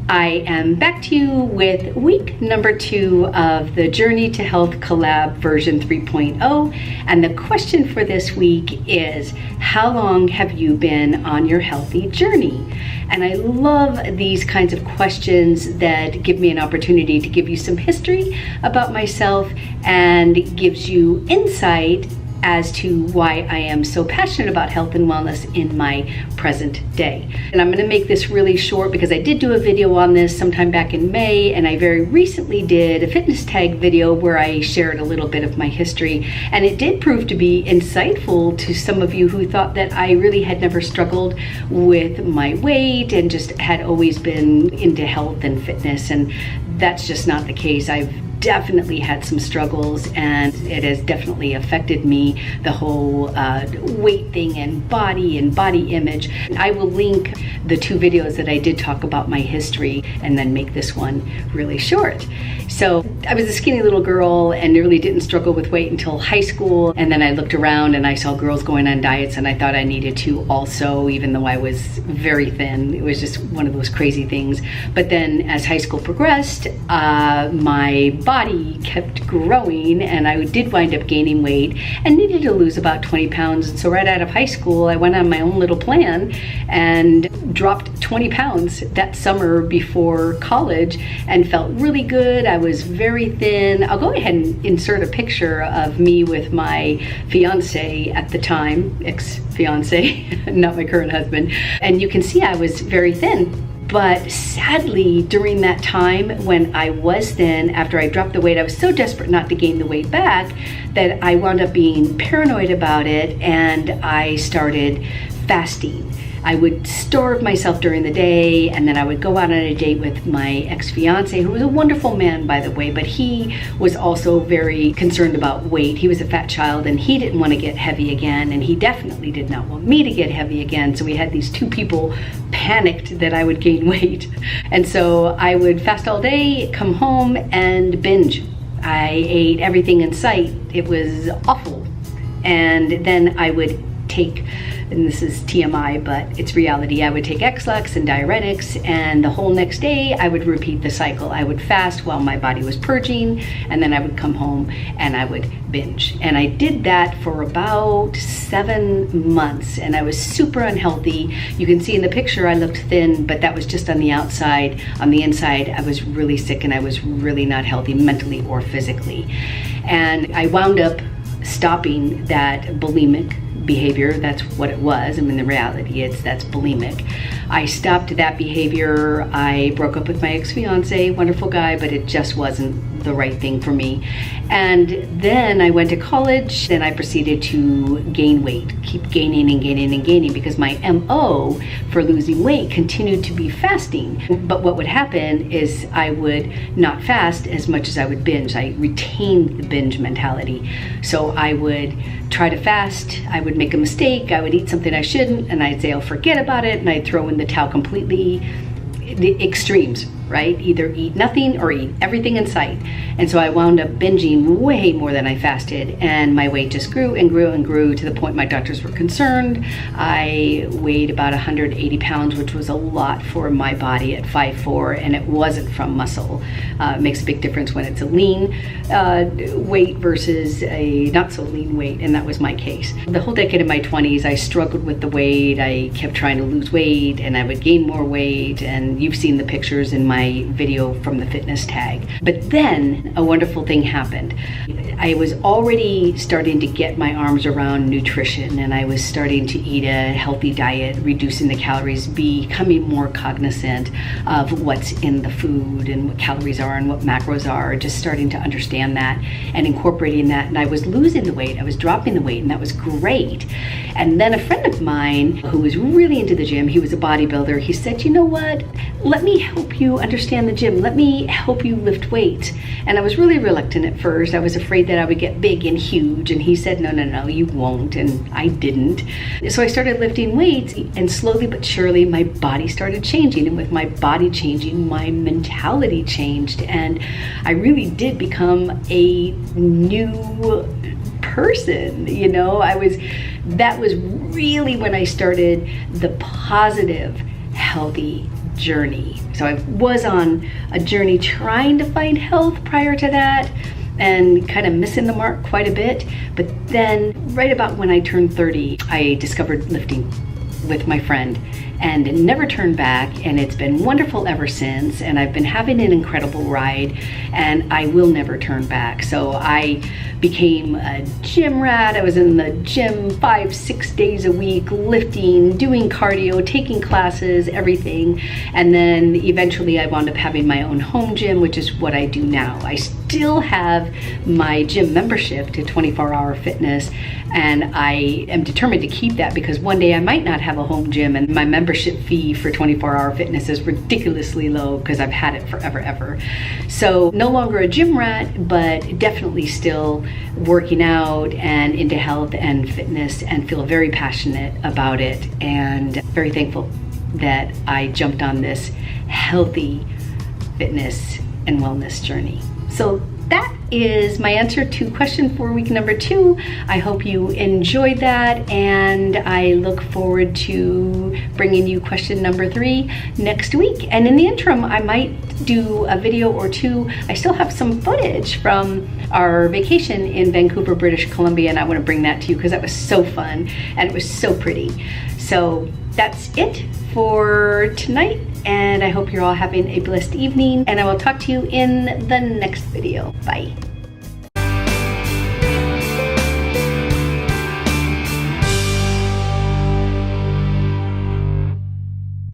I am back to you with week number 2 of the Journey to Health Collab version 3.0. And the question for this week is, how long have you been on your healthy journey? And I love these kinds of questions that give me an opportunity to give you some history about myself and gives you insight as to why I am so passionate about health and wellness in my present day. And I'm gonna make this really short because I did do a video on this sometime back in May, and I very recently did a fitness tag video where I shared a little bit of my history, and it did prove to be insightful to some of you who thought that I really had never struggled with my weight and just had always been into health and fitness, and that's just not the case. I've definitely had some struggles, and it has definitely affected me, the whole weight thing and body image. I will link the 2 videos that I did talk about my history and then make this one really short. So I was a skinny little girl and really didn't struggle with weight until high school, and then I looked around and I saw girls going on diets, and I thought I needed to also, even though I was very thin. It was just one of those crazy things. But then as high school progressed, my body kept growing, and I did wind up gaining weight and needed to lose about 20 pounds. And so right out of high school, I went on my own little plan and dropped 20 pounds that summer before college and felt really good. I was very thin. I'll go ahead and insert a picture of me with my fiance at the time, ex-fiance, not my current husband. And you can see I was very thin. But sadly, during that time when I was thin, after I dropped the weight, I was so desperate not to gain the weight back that I wound up being paranoid about it, and I started fasting. I would starve myself during the day, and then I would go out on a date with my ex-fiance, who was a wonderful man, by the way, but he was also very concerned about weight. He was a fat child, and he didn't want to get heavy again, and he definitely did not want me to get heavy again. So we had these 2 people panicked that I would gain weight. And so I would fast all day, come home, and binge. I ate everything in sight. It was awful. And then I would take, and this is TMI, but it's reality, I would take X-Lax and diuretics, and the whole next day I would repeat the cycle. I would fast while my body was purging, and then I would come home and I would binge. And I did that for about 7 months, and I was super unhealthy. You can see in the picture I looked thin, but that was just on the outside. On the inside, I was really sick, and I was really not healthy mentally or physically. And I wound up stopping that bulimic behavior. That's what it was. I mean, the reality that's bulimic. I stopped that behavior. I broke up with my ex-fiance, wonderful guy, but it just wasn't the right thing for me. And then I went to college, then I proceeded to gain weight, keep gaining and gaining and gaining, because my MO for losing weight continued to be fasting. But what would happen is I would not fast as much as I would binge. I retained the binge mentality. So I would try to fast, I would make a mistake, I would eat something I shouldn't, and I'd say I'll forget about it, and I'd throw in the towel completely. The extremes, right? Either eat nothing or eat everything in sight. And so I wound up binging way more than I fasted, and my weight just grew and grew and grew to the point my doctors were concerned. I weighed about 180 pounds, which was a lot for my body at 5'4", and it wasn't from muscle. It makes a big difference when it's a lean weight versus a not so lean weight, and that was my case. The whole decade of my 20s, I struggled with the weight. I kept trying to lose weight, and I would gain more weight, and you've seen the pictures in my video from the fitness tag. But then a wonderful thing happened. I was already starting to get my arms around nutrition, and I was starting to eat a healthy diet, reducing the calories, becoming more cognizant of what's in the food and what calories are and what macros are, just starting to understand that and incorporating that. And I was losing the weight, I was dropping the weight, and that was great. And then a friend of mine who was really into the gym, he was a bodybuilder, he said, you know what, let me help you understand the gym. Let me help you lift weights. And I was really reluctant at first. I was afraid that I would get big and huge. And he said, no, no, no, you won't. And I didn't. So I started lifting weights, and slowly but surely my body started changing. And with my body changing, my mentality changed. And I really did become a new person, you know. That was really when I started the positive, healthy journey. So I was on a journey trying to find health prior to that and kind of missing the mark quite a bit. But then right about when I turned 30, I discovered lifting with my friend and never turned back, and it's been wonderful ever since, and I've been having an incredible ride, and I will never turn back. So I became a gym rat. I was in the gym 5-6 days a week, lifting, doing cardio, taking classes, everything. And then eventually I wound up having my own home gym, which is what I do now. I still have my gym membership to 24 Hour Fitness, and I am determined to keep that because one day I might not have a home gym, and my membership fee for 24 Hour Fitness is ridiculously low because I've had it forever, ever. So no longer a gym rat, but definitely still working out and into health and fitness, and feel very passionate about it, and very thankful that I jumped on this healthy fitness and wellness journey. So that is my answer to question for week number 2. I hope you enjoyed that, and I look forward to bringing you question number 3 next week. And in the interim, I might do a video or 2. I still have some footage from our vacation in Vancouver, British Columbia, and I want to bring that to you because that was so fun and it was so pretty. So that's it for tonight, and I hope you're all having a blessed evening, and I will talk to you in the next video. Bye.